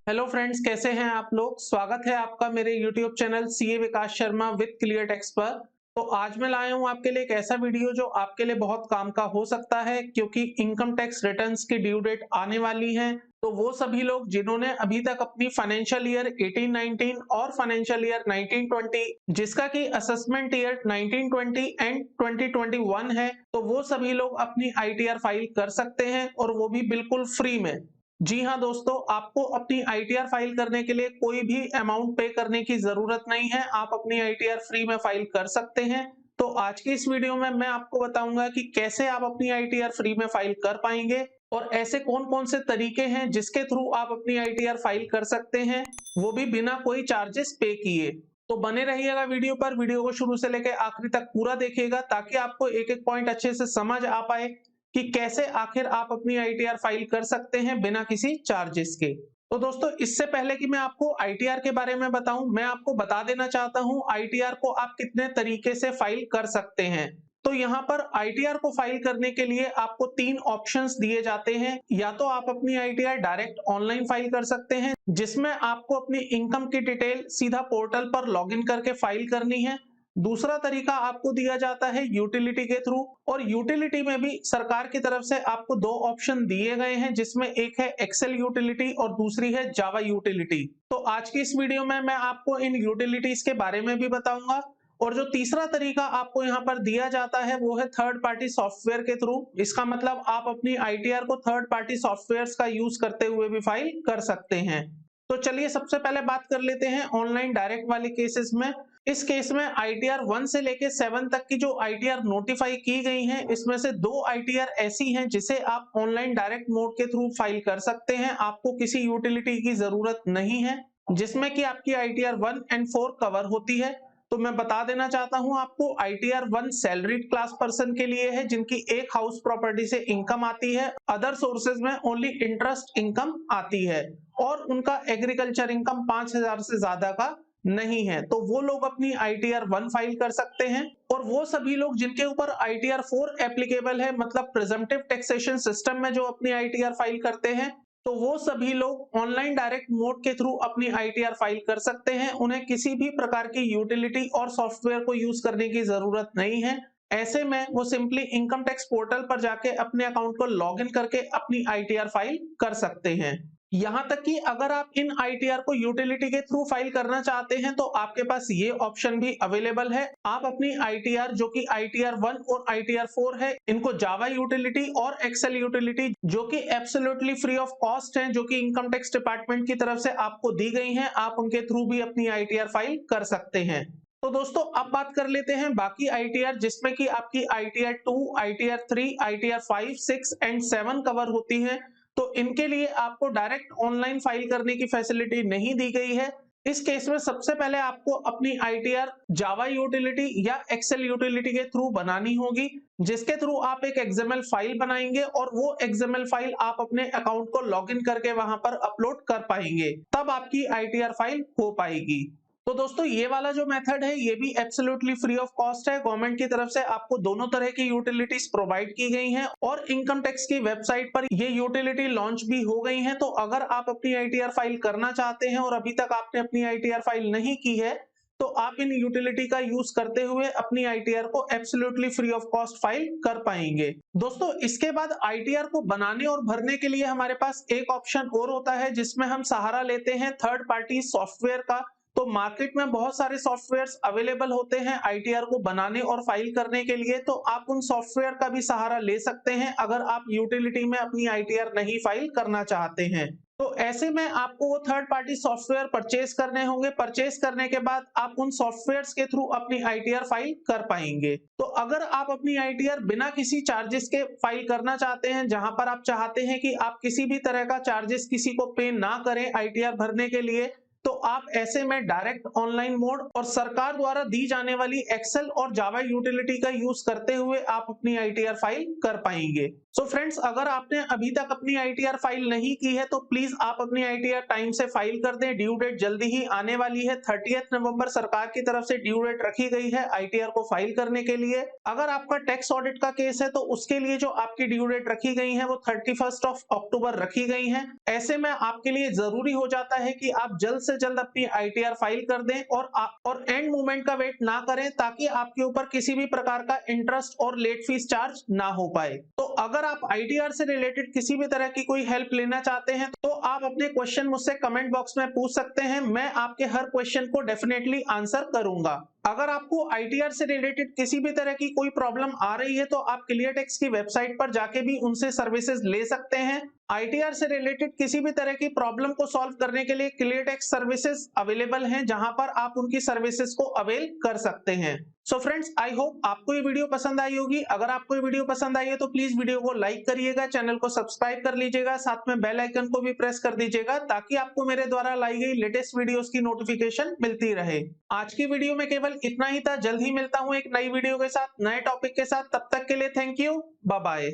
Hello friends, कैसे हैं आप लोग। स्वागत है आपका मेरे YouTube channel CA Vikas Sharma with clear text पर। तो आज मैं लाया हूं आपके लिए एक ऐसा वीडियो जो आपके लिए बहुत काम का हो सकता है, क्योंकि इनकम टैक्स रिटर्न्स की ड्यू डेट आने वाली है। तो वो सभी लोग जिन्होंने अभी तक अपनी फाइनेंशियल ईयर 18-19 और फाइनेंशियल ईयर 19-20 जिसका कि असेसमेंट ईयर 19-20 एंड 2021 है, तो वो सभी लोग अपनी आईटीआर फाइल कर सकते हैं, और वो भी बिल्कुल फ्री में। जी हाँ दोस्तों, आपको अपनी आईटीआर फाइल करने के लिए कोई भी अमाउंट पे करने की जरूरत नहीं है। आप अपनी आईटीआर फ्री में फाइल कर सकते हैं। तो आज की इस वीडियो में मैं आपको बताऊंगा कि कैसे आप अपनी आईटीआर फ्री में फाइल कर पाएंगे, और ऐसे कौन कौन से तरीके हैं जिसके थ्रू आप अपनी आईटीआर फाइल कर सकते हैं, वो भी बिना कोई चार्जेस पे किए। तो बने रहिएगा वीडियो पर। वीडियो को शुरू से लेकर आखिरी तक पूरा देखिएगा, ताकि आपको एक एक पॉइंट अच्छे से समझ आ पाए कि कैसे आखिर आप अपनी आईटीआर फाइल कर सकते हैं बिना किसी चार्जेस के। तो दोस्तों, इससे पहले कि मैं आपको आईटीआर के बारे में बताऊं, मैं आपको बता देना चाहता हूं आईटीआर को आप कितने तरीके से फाइल कर सकते हैं। तो यहाँ पर आईटीआर को फाइल करने के लिए आपको तीन ऑप्शंस दिए जाते हैं। या तो आप अपनी आईटीआर डायरेक्ट ऑनलाइन फाइल कर सकते हैं, जिसमें आपको अपनी इनकम की डिटेल सीधा पोर्टल पर लॉगिन करके फाइल करनी है। दूसरा तरीका आपको दिया जाता है यूटिलिटी के थ्रू, और यूटिलिटी में भी सरकार की तरफ से आपको दो ऑप्शन दिए गए हैं, जिसमें एक है एक्सेल यूटिलिटी और दूसरी है जावा यूटिलिटी। तो आज की इस वीडियो में मैं आपको इन यूटिलिटीज के बारे में भी बताऊंगा। और जो तीसरा तरीका आपको यहाँ पर दिया जाता है वो है थर्ड पार्टी सॉफ्टवेयर के थ्रू। इसका मतलब आप अपनी आईटीआर को थर्ड पार्टी सॉफ्टवेयर का यूज करते हुए भी फाइल कर सकते हैं। तो चलिए सबसे पहले बात कर लेते हैं ऑनलाइन डायरेक्ट वाले केसेस में। इस केस में आईटीआर 1 से लेके 7 तक की जो आईटीआर नोटिफाई की गई हैं, इसमें से दो आईटीआर ऐसी हैं जिसे आप ऑनलाइन डायरेक्ट मोड के थ्रू फाइल कर सकते हैं। आपको किसी यूटिलिटी की जरूरत नहीं है, जिसमें कि आपकी आईटीआर 1 एंड 4 कवर होती है। तो मैं बता देना चाहता हूं आपको, आईटीआर 1 सैलरीड क्लास पर्सन के लिए है, जिनकी एक हाउस प्रॉपर्टी से इनकम आती है, अदर सोर्सेज में ओनली इंटरेस्ट इनकम आती है, और उनका एग्रीकल्चर इनकम 5,000 से ज्यादा का नहीं है। तो वो लोग अपनी आईटीआर 1 फाइल कर सकते हैं। और वो सभी लोग जिनके ऊपर आईटीआर 4 एप्लीकेबल है, मतलब प्रिजम्पटिव टैक्सेशन सिस्टम में जो अपनी आईटीआर फाइल करते हैं, तो वो सभी लोग ऑनलाइन डायरेक्ट मोड के थ्रू अपनी आईटीआर फाइल कर सकते हैं। उन्हें किसी भी प्रकार की यूटिलिटी और सॉफ्टवेयर को यूज करने की जरूरत नहीं है। ऐसे में वो सिंपली इनकम टैक्स पोर्टल पर जाके अपने अकाउंट को लॉगिन करके अपनी आईटीआर फाइल कर सकते हैं। यहां तक कि अगर आप इन आईटीआर को यूटिलिटी के थ्रू फाइल करना चाहते हैं, तो आपके पास ये ऑप्शन भी अवेलेबल है। आप अपनी आईटीआर, जो कि आईटीआर 1 और आईटीआर 4 है, इनको जावा यूटिलिटी और एक्सेल यूटिलिटी, जो कि एब्सोल्युटली फ्री ऑफ कॉस्ट है, जो कि इनकम टैक्स डिपार्टमेंट की तरफ से आपको दी गई हैं, आप उनके थ्रू भी अपनी आईटीआर फाइल कर सकते हैं। तो दोस्तों, अब बात कर लेते हैं बाकी आईटीआर, जिसमें कि आपकी ITR 2, ITR 3, ITR 5, 6 and 7 cover होती है। तो इनके लिए आपको डायरेक्ट ऑनलाइन फाइल करने की फैसिलिटी नहीं दी गई है। इस केस में सबसे पहले आपको अपनी आईटीआर जावा यूटिलिटी या एक्सेल यूटिलिटी के थ्रू बनानी होगी, जिसके थ्रू आप एक एक्सएमएल फाइल बनाएंगे, और वो एक्सएमएल फाइल आप अपने अकाउंट को लॉगिन करके वहां पर अपलोड कर पाएंगे। तब आपकी आईटीआर फाइल हो पाएगी। तो दोस्तों, ये वाला जो मेथड है ये भी एब्सोल्युटली फ्री ऑफ कॉस्ट है। गवर्नमेंट की तरफ से आपको दोनों तरह की यूटिलिटीज प्रोवाइड की गई हैं, और इनकम टैक्स की वेबसाइट पर ये यूटिलिटी लॉन्च भी हो गई हैं। तो अगर आप अपनी आईटीआर फाइल करना चाहते हैं और अभी तक आपने अपनी आईटीआर फाइल नहीं की है, तो आप इन यूटिलिटी का यूज करते हुए अपनी आईटीआर को absolutely free of cost file कर पाएंगे। दोस्तों, इसके बाद आईटीआर को बनाने और भरने के लिए हमारे पास एक ऑप्शन और होता है, जिसमें हम सहारा लेते हैं थर्ड पार्टी सॉफ्टवेयर का। तो मार्केट में बहुत सारे सॉफ्टवेयर्स अवेलेबल होते हैं आईटीआर को बनाने और फाइल करने के लिए। तो आप उन सॉफ्टवेयर का भी सहारा ले सकते हैं अगर आप यूटिलिटी में अपनी आईटीआर नहीं फाइल करना चाहते हैं। तो ऐसे में आपको वो थर्ड पार्टी सॉफ्टवेयर परचेज करने होंगे। परचेज करने के बाद आप उन सॉफ्टवेयर्स के थ्रू अपनी आईटीआर फाइल कर पाएंगे। तो अगर आप अपनी आईटीआर बिना किसी चार्जेस के फाइल करना चाहते हैं, जहां पर आप चाहते हैं कि आप किसी भी तरह का चार्जेस किसी को पे ना करें आईटीआर भरने के लिए, तो आप ऐसे में डायरेक्ट ऑनलाइन मोड और सरकार द्वारा दी जाने वाली एक्सेल और जावा यूटिलिटी का यूज करते हुए आप अपनी ITR फाइल कर पाएंगे। सो फ्रेंड्स, अगर आपने अभी तक अपनी ITR फाइल नहीं की है तो प्लीज आप अपनी ITR टाइम से फाइल कर दें। ड्यू डेट जल्दी ही आने वाली है। 30 नवंबर सरकार की तरफ से ड्यू डेट रखी गई है ITR को फाइल करने के लिए। अगर आपका टैक्स ऑडिट का केस है तो उसके लिए जो आपकी ड्यू डेट रखी गई है वो 31 अक्टूबर रखी गई है। ऐसे में आपके लिए जरूरी हो जाता है कि आप जल्द से जल्द अपनी ITR फाइल कर दें और एंड मोमेंट का वेट ना करें, ताकि आपके ऊपर किसी भी प्रकार का इंटरेस्ट और लेट फीस चार्ज ना हो पाए। तो अगर आप ITR से रिलेटेड किसी भी तरह की कोई हेल्प लेना चाहते हैं तो आप अपने क्वेश्चन मुझसे कमेंट बॉक्स में पूछ सकते हैं। मैं आपके हर क्वेश्चन को डेफिनेटली आंसर करूंगा। अगर आपको ITR से रिलेटेड किसी भी तरह की कोई प्रॉब्लम आ रही है तो आप क्लियरटेक्स की वेबसाइट पर जाके भी उनसे सर्विसेज ले सकते हैं। ITR से रिलेटेड किसी भी तरह की प्रॉब्लम को सॉल्व करने के लिए क्लियरटेक्स सर्विसेज अवेलेबल हैं, जहां पर आप उनकी सर्विसेज को अवेल कर सकते हैं। सो फ्रेंड्स, आई होप आपको ये वीडियो पसंद आई होगी। अगर आपको ये वीडियो पसंद आई है तो प्लीज वीडियो को लाइक करिएगा, चैनल को सब्सक्राइब कर लीजिएगा, साथ में बेल आइकन को भी प्रेस कर दीजिएगा, ताकि आपको मेरे द्वारा लाई गई लेटेस्ट वीडियोस की नोटिफिकेशन मिलती रहे। आज की वीडियो में केवल इतना ही था। जल्द ही मिलता हूं एक नई वीडियो के साथ, नए टॉपिक के साथ। तब तक के लिए थैंक यू, बाय बाय।